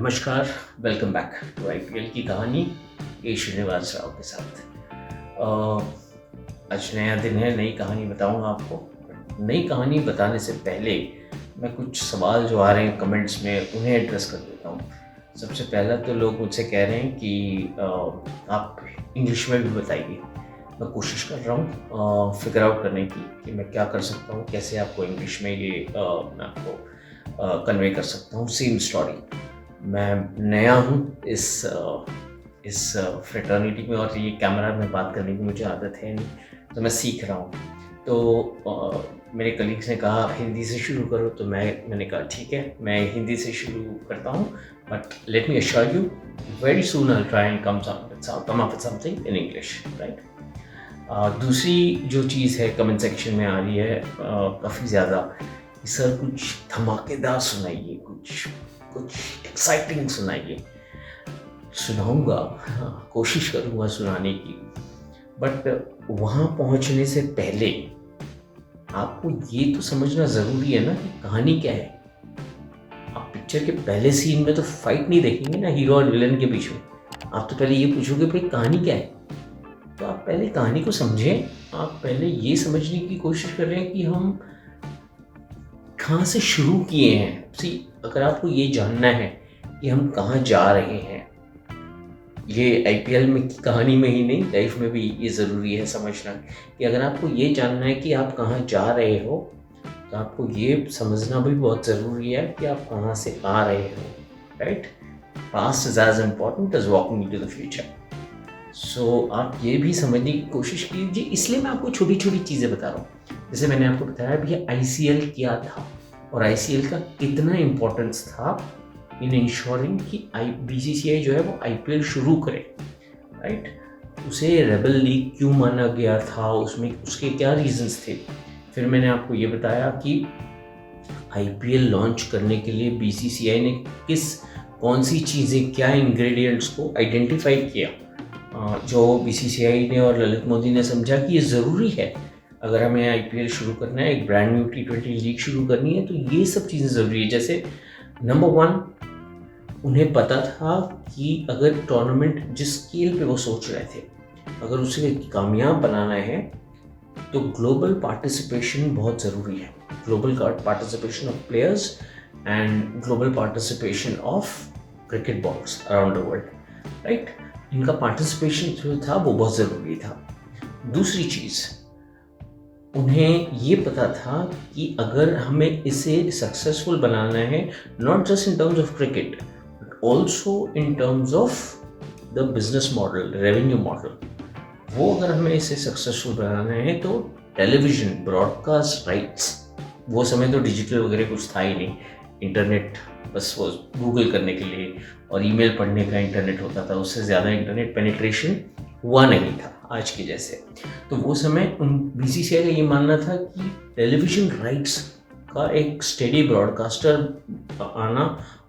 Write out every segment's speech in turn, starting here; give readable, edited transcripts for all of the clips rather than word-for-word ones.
नमस्कार, welcome back to IPL की कहानी के श्रीनिवास राव के साथ। आज नया दिन है, नई कहानी बताऊंगा आपको। नई कहानी बताने से पहले मैं कुछ सवाल जो आ रहे हैं कमेंट्स में उन्हें एड्रेस कर देता हूँ। सबसे पहला तो लोग मुझसे कह रहे हैं कि आप इंग्लिश में भी बताइए। मैं कोशिश कर रहा हूँ फिगर आउट करने की कि मैं क्या कर सकता हूँ, कैसे आपको इंग्लिश में ये मैं आपको कन्वे कर सकता हूँ सेम स्टोरी। मैं नया हूँ इस फ्रेटर्निटी में और ये कैमरा में बात करने की मुझे आदत है नहीं, तो मैं सीख रहा हूँ। तो मेरे कलीग्स ने कहा हिंदी से शुरू करो, तो मैंने कहा ठीक है, मैं हिंदी से शुरू करता हूँ, but let me assure you very soon I try and come up with something in English, right. दूसरी जो चीज़ है कमेंट सेक्शन में आ रही है काफ़ी ज़्यादा, सर कुछ धमाकेदार सुनाइए, कुछ एक्साइटिंग सुनाइए। सुनाऊंगा, कोशिश करूंगा सुनाने की, बट वहाँ पहुँचने से पहले आपको ये तो समझना ज़रूरी है ना कि कहानी क्या है। आप पिक्चर के पहले सीन में तो फाइट नहीं देखेंगे ना हीरो और विलन के बीच में। आप तो पहले ये पूछोगे भाई कहानी क्या है। तो आप पहले कहानी को समझें। आप पहले ये समझने की कोशिश कर रहे हैं कि हम कहाँ से शुरू किए हैं। अगर आपको ये जानना है कि हम कहाँ जा रहे हैं, ये आईपीएल में की कहानी में ही नहीं, लाइफ में भी ये ज़रूरी है समझना कि अगर आपको ये जानना है कि आप कहाँ जा रहे हो, तो आपको ये समझना भी बहुत ज़रूरी है कि आप कहाँ से आ रहे हो, right. Past is as important as walking into the future. So आप ये भी समझने की कोशिश कीजिए। इसलिए मैं आपको छोटी छोटी चीज़ें बता रहा हूँ। जैसे मैंने आपको बताया भैया आईसीएल क्या था और आईसीएल का कितना इम्पोर्टेंस था इन इंश्योरिंग कि बीसीसीआई जो है वो आईपीएल शुरू करे, राइट। उसे रेबल लीग क्यों माना गया था, उसमें उसके क्या रीजंस थे। फिर मैंने आपको ये बताया कि आईपीएल लॉन्च करने के लिए बीसीसीआई ने कौन सी चीज़ें, क्या इंग्रेडिएंट्स को आइडेंटिफाई किया, जो बीसीसीआई ने और ललित मोदी ने समझा कि ये ज़रूरी है। अगर हमें आईपीएल शुरू करना है, एक ब्रांड न्यू T20 लीग शुरू करनी है, तो ये सब चीज़ें ज़रूरी है। जैसे नंबर 1, उन्हें पता था कि अगर टूर्नामेंट जिस स्केल पे वो सोच रहे थे, अगर उसे कामयाब बनाना है तो ग्लोबल पार्टिसिपेशन बहुत ज़रूरी है। Global participation of players and global participation of cricket balls around the world, right. इनका पार्टिसिपेशन जो था वो बहुत ज़रूरी था। दूसरी चीज़, उन्हें ये पता था कि अगर हमें इसे सक्सेसफुल बनाना है, not just in terms of cricket but also in terms of the business model, revenue model, वो अगर हमें इसे सक्सेसफुल बनाना है तो टेलीविज़न ब्रॉडकास्ट राइट्स, वो समय तो डिजिटल वगैरह कुछ था ही नहीं, इंटरनेट बस वो गूगल करने के लिए और ईमेल पढ़ने का इंटरनेट होता था, उससे ज़्यादा इंटरनेट पेनिट्रेशन हुआ नहीं था आज के जैसे। तो वो समय उन बीसीसीआई का ये मानना था कि टेलीविज़न राइट्स का एक स्टेडी ब्रॉडकास्टर आना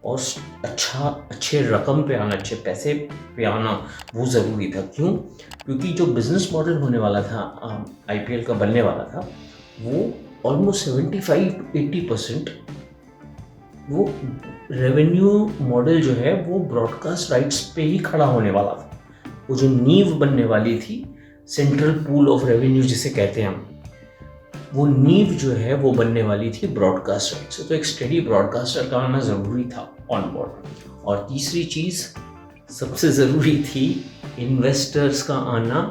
और अच्छे रकम पे आना, अच्छे पैसे पे आना वो ज़रूरी था। क्यों? क्योंकि जो बिज़नेस मॉडल होने वाला था, आईपीएल का बनने वाला था, वो ऑलमोस्ट 75-80% वो रेवेन्यू मॉडल जो है वो ब्रॉडकास्ट राइट्स पे ही खड़ा होने वाला था। वो जो नींव बनने वाली थी, सेंट्रल पूल ऑफ रेवेन्यू जिसे कहते हैं हम, वो नींव जो है वो बनने वाली थी ब्रॉडकास्ट राइट से। तो एक स्टेडी ब्रॉडकास्टर का आना ज़रूरी था ऑन बोर्ड। और तीसरी चीज़ सबसे ज़रूरी थी इन्वेस्टर्स का आना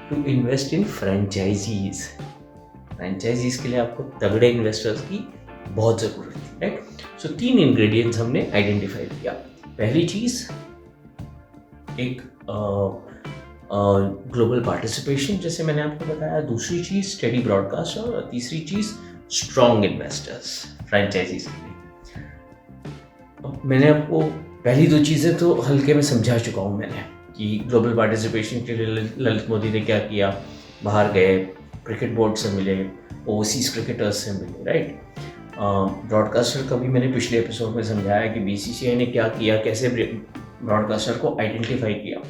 to invest in franchises. Franchises के लिए आपको तगड़े इन्वेस्टर्स की बहुत ज़रूरत थी, राइट। सो 3 इंग्रेडिएंट्स हमने आइडेंटिफाई किया। पहली चीज़ एक ग्लोबल पार्टिसिपेशन, जैसे मैंने आपको बताया। दूसरी चीज़ स्टेडी ब्रॉडकास्ट, और तीसरी चीज़ स्ट्रॉन्ग इन्वेस्टर्स फ्रेंचाइजीज के लिए। अब मैंने आपको पहली 2 चीज़ें तो हल्के में समझा चुका हूँ मैंने कि ग्लोबल पार्टिसिपेशन के लिए ललित मोदी ने क्या किया, बाहर गए, क्रिकेट बोर्ड से मिले, ओवरसीज़ क्रिकेटर्स से मिले, राइट। ब्रॉडकास्टर का भी मैंने पिछले एपिसोड में समझाया कि बीसीसीआई ने क्या किया, कैसे ब्रॉडकास्टर को आइडेंटिफाई किया।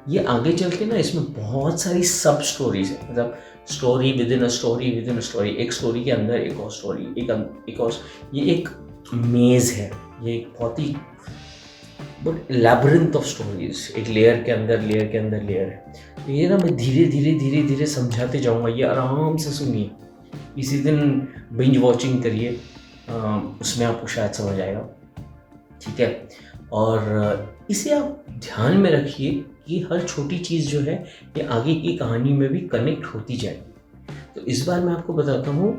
ये आगे चल के ना इसमें बहुत सारी सब स्टोरीज है, मतलब story with in a story with in a story, एक स्टोरी के अंदर एक और स्टोरी, एक और, ये एक मेज़ है, ये एक बहुत ही बट लैबिरिंथ ऑफ स्टोरीज, एक लेयर के अंदर लेयर के अंदर लेयर है। तो ये ना मैं धीरे धीरे धीरे धीरे समझाते जाऊँगा, ये आराम से सुनिए, किसी दिन बिंज वॉचिंग करिए, उसमें आपको शायद समझ आएगा, ठीक है। और इसे आप ध्यान में रखिए कि हर छोटी चीज़ जो है ये आगे की कहानी में भी कनेक्ट होती जाएगी। तो इस बार मैं आपको बताता हूँ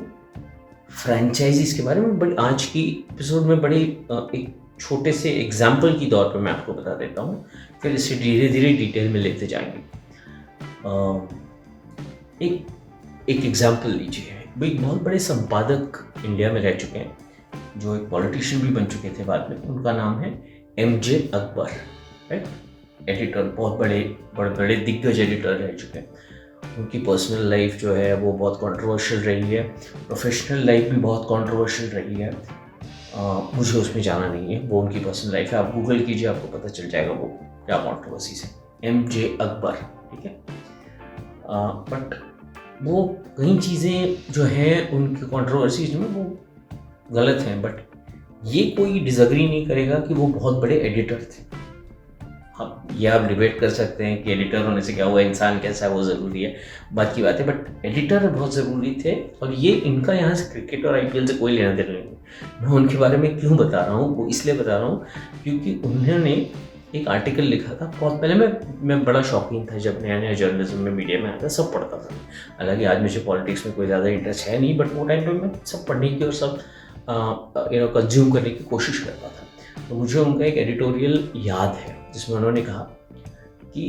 फ्रेंचाइजीज़ के बारे में, बट आज की एपिसोड में बड़े एक छोटे से एग्जाम्पल की तौर पर मैं आपको बता देता हूँ, फिर इसे धीरे धीरे डिटेल में लेते जाएंगे। एक एक एग्जाम्पल लीजिए, वो एक बहुत बड़े संपादक इंडिया में रह चुके हैं, जो एक पॉलिटिशियन भी बन चुके थे बाद में। उनका नाम है MJ अकबर, राइट। एडिटर, बहुत बड़े बड़े बड़े दिग्गज एडिटर रह चुके हैं। उनकी पर्सनल लाइफ जो है वो बहुत कंट्रोवर्शियल रही है, प्रोफेशनल लाइफ भी बहुत कंट्रोवर्शियल रही है। मुझे उसमें जाना नहीं है, वो उनकी पर्सनल लाइफ है, आप गूगल कीजिए आपको पता चल जाएगा वो क्या कंट्रोवर्सीज है। MJ अकबर, ठीक है। बट वो कई चीज़ें जो हैं उनकी कंट्रोवर्सीज में वो गलत हैं, बट ये कोई डिसएग्री नहीं करेगा कि वो बहुत बड़े एडिटर थे। हाँ, ये आप डिबेट कर सकते हैं कि एडिटर होने से क्या हुआ, इंसान कैसा है वो ज़रूरी है, बात की बात है, बट एडिटर बहुत ज़रूरी थे। और ये इनका यहाँ से क्रिकेट और IPL से कोई लेना देना नहीं। मैं उनके बारे में क्यों बता रहा हूँ, वो इसलिए बता रहा हूँ क्योंकि उन्होंने एक आर्टिकल लिखा था बहुत पहले। मैं बड़ा शौकीन था जब नया नया जर्नलिज्म में मीडिया में आया था, सब पढ़ता था। हालांकि आज मुझे पॉलिटिक्स में कोई ज़्यादा इंटरेस्ट है नहीं, बट वो टाइम पे मैं सब पढ़ने की और सब कंज्यूम करने की कोशिश करता था। तो मुझे उनका एक एडिटोरियल याद है जिसमें उन्होंने कहा कि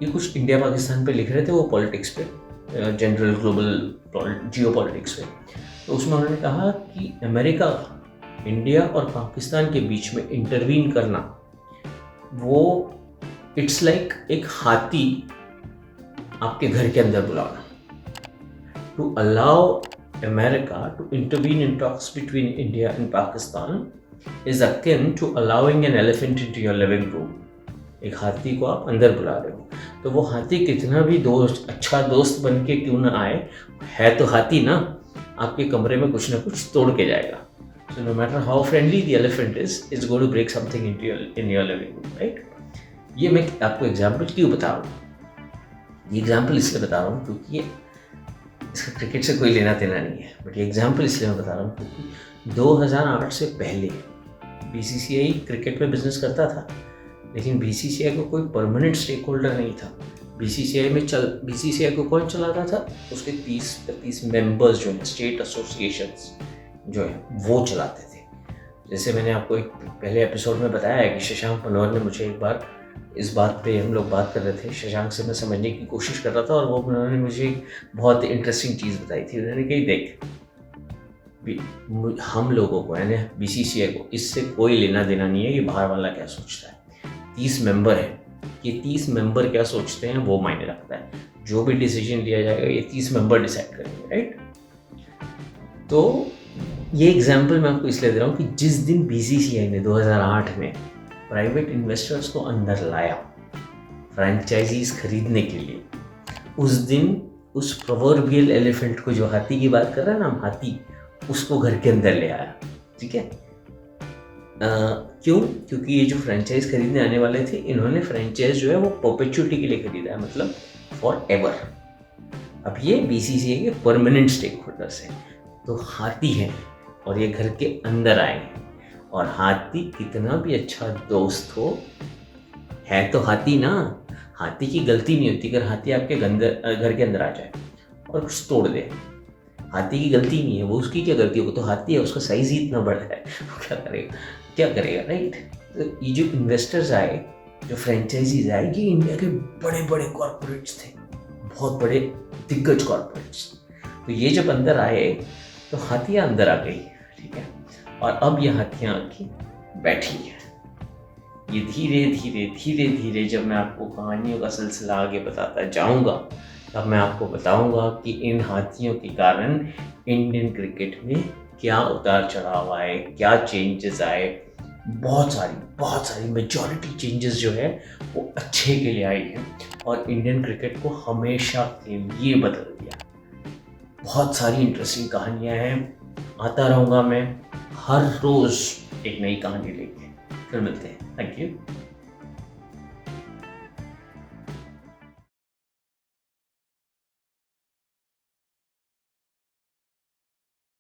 ये कुछ इंडिया पाकिस्तान पे लिख रहे थे, वो पॉलिटिक्स पे, जनरल ग्लोबल जियो पॉलिटिक्स पे। तो उसमें उन्होंने कहा कि अमेरिका, इंडिया और पाकिस्तान के बीच में इंटरवीन करना, वो इट्स लाइक एक हाथी आपके घर के अंदर बुलाना। To allow America to intervene in talks between India and Pakistan is akin to allowing an elephant into your living room. एक हाथी को आप अंदर बुला रहे हो, तो वो हाथी कितना भी अच्छा दोस्त बन के क्यों ना आए, है तो हाथी ना, आपके कमरे में कुछ ना कुछ तोड़ के जाएगा। So no matter how friendly the elephant is, it's going to break something in your living room, right? ये मैं आपको एग्जाम्पल क्यों बता रहा हूँ? ये एग्जाम्पल इसलिए बता रहा हूँ क्योंकि ये इसका क्रिकेट से कोई लेना देना नहीं है, बट ये एग्जाम्पल इसलिए मैं बता रहा हूँ क्योंकि 2008 से पहले BCCI क्रिकेट में बिजनेस करता था, लेकिन BCCI को कोई परमानेंट स्टेक होल्डर नहीं था। BCCI को कौन चलाता था? उसके 30 मेंबर्स जो हैं, स्टेट एसोसिएशंस जो है वो चलाते थे। जैसे मैंने आपको एक पहले एपिसोड में बताया है कि शशांक मनोहर ने मुझे एक बार इस बात पे, हम लोग बात कर रहे थे, शशांक से मैं समझने की कोशिश कर रहा था और वो उन्होंने मुझे बहुत इंटरेस्टिंग चीज़ बताई थी। उन्होंने कही, देख हम लोगों को यानी BCCI को इससे कोई लेना देना नहीं है, ये बाहर वाला क्या सोचता है। 30 मेंबर है, ये 30 मेंबर क्या सोचते हैं वो मायने रखता है। जो भी डिसीजन लिया जाएगा ये 30 मेंबर डिसाइड करेंगे, राइट। तो ये एग्जाम्पल मैं आपको इसलिए दे रहा हूँ कि जिस दिन BCCI ने 2008 में प्राइवेट इन्वेस्टर्स को अंदर लाया फ्रेंचाइजीज खरीदने के लिए, उस दिन उस प्रोवर्बियल एलिफेंट को, जो हाथी की बात कर रहे हैं ना हम, हाथी, उसको घर के अंदर ले आया, ठीक है। क्यों? क्योंकि ये जो फ्रेंचाइज खरीदने आने वाले थे, इन्होंने फ्रेंचाइज जो है वो परपेचुइटी के लिए खरीदा है, मतलब फॉर एवर। अब ये BCCI के परमानेंट स्टेक होल्डर्स हैं, तो हाथी हैं और ये घर के अंदर आए हैं। और हाथी कितना भी अच्छा दोस्त हो, है तो हाथी ना, हाथी की गलती नहीं होती अगर हाथी आपके घर के अंदर आ जाए और कुछ तोड़ दे। हाथी की गलती नहीं है, वो उसकी क्या गलती है, वो तो हाथी है, उसका साइज ही इतना बड़ा है, वो क्या करेगा, राइट। तो ये जो इन्वेस्टर्स आए, जो फ्रेंचाइजीज आए, ये इंडिया के बड़े बड़े कॉर्पोरेट्स थे, बहुत बड़े दिग्गज कॉर्पोरेट्स। तो ये जब अंदर आए तो हाथियाँ अंदर आ गई, ठीक है। और अब ये हाथियाँ आके बैठी है। ये धीरे धीरे धीरे धीरे जब मैं आपको कहानियों का सिलसिला आगे बताता जाऊंगा, तब मैं आपको बताऊंगा कि इन हाथियों के कारण इंडियन क्रिकेट में क्या उतार चढ़ाव आए, क्या चेंजेस आए। बहुत सारी मेजॉरिटी चेंजेस जो है वो अच्छे के लिए आई है और इंडियन क्रिकेट को हमेशा के लिए बदल दिया। बहुत सारी इंटरेस्टिंग कहानियाँ हैं, आता रहूँगा मैं हर रोज़ एक नई कहानी लेके। फिर मिलते हैं। Thank you.